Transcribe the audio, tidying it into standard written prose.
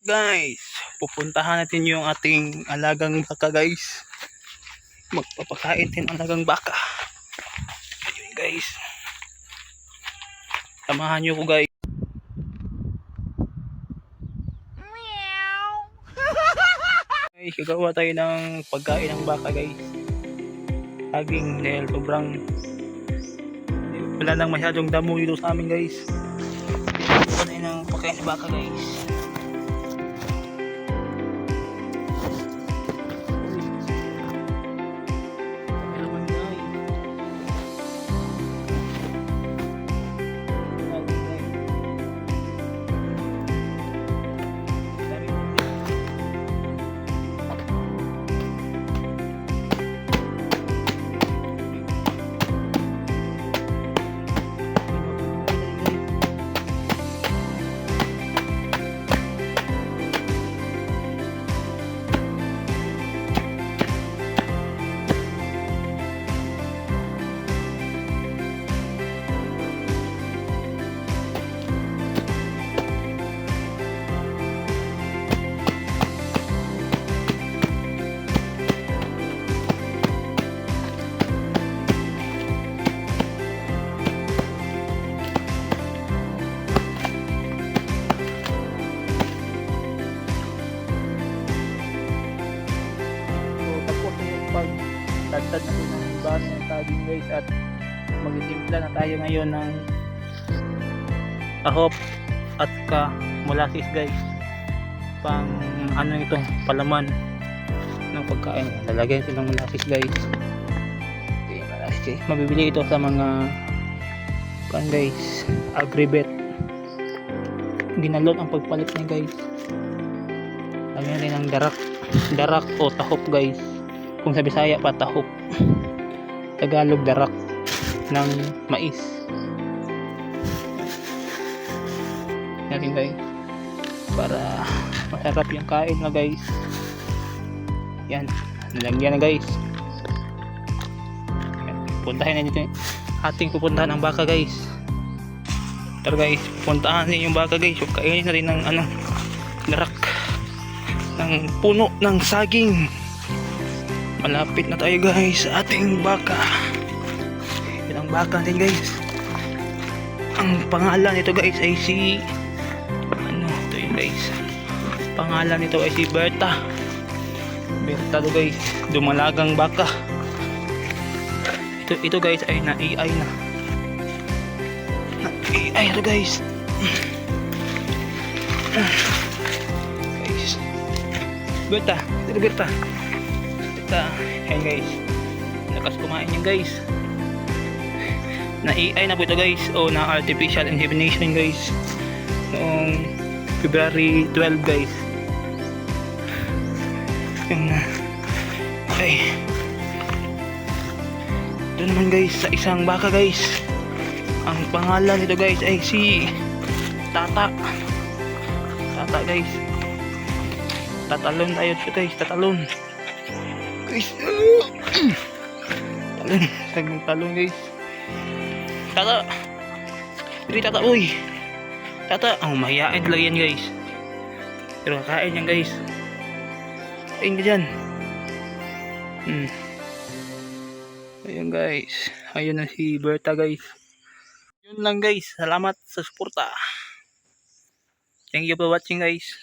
Guys, pupuntahan natin yung ating alagang baka guys. Magpapakain din ang alagang baka. Ayun guys. Samahan nyo ko guys. Guys, gagawa tayo ng pagkain ng baka guys. Saging dahil sobrang wala nang masyadong damo dito sa amin guys. Gagawa tayo ng pagkain ng baka guys. Pagtagtad natin ng baso ng saging guys at magtitimpla na tayo ngayon ng ahop at molasses guys, pang ano ito, palaman ng pagkain. Lalagyan ito ng molasses guys. Okay, molasses. Mabibili ito sa mga guys, agribet. Ginalot ang pagpalit niya guys. Lagyan natin ng darak o tahop guys. Kung sa Bisaya pa tahop, Tagalog darak ng mais natin guys para masarap yung kain na guys. Yan, nalagyan na guys. Puntahin na dito ating pupuntahan ng baka guys. Tara guys, puntahan din yung baka guys. Kainin natin ng darak ng puno ng saging. Malapit na tayo guys sa ating baka. Yan ang baka natin guys. Ang pangalan nito guys ay si ito yun guys. Pangalan nito ay si Berta to guys. Dumalagang baka. Ito guys ay na-AI na. Na-AI ito guys. Guys. Berta. Ito Berta. Ayan guys, lakas kumain yan guys. Na AI na po ito guys, o na artificial insemination guys, noong February 12 guys. Yung okay, ito naman guys sa isang baka guys. Ang pangalan nito guys ay si Tata guys. Tatalon tayo guys, tatalon guys. Talon guys. Tata, dili Tata uy. Tata, mahihain talaga yan guys. Pero kakain yan guys. Kain ka dyan. Ayun guys, ayun na si Berta guys. Yun lang guys, salamat sa suporta. Thank you for watching guys.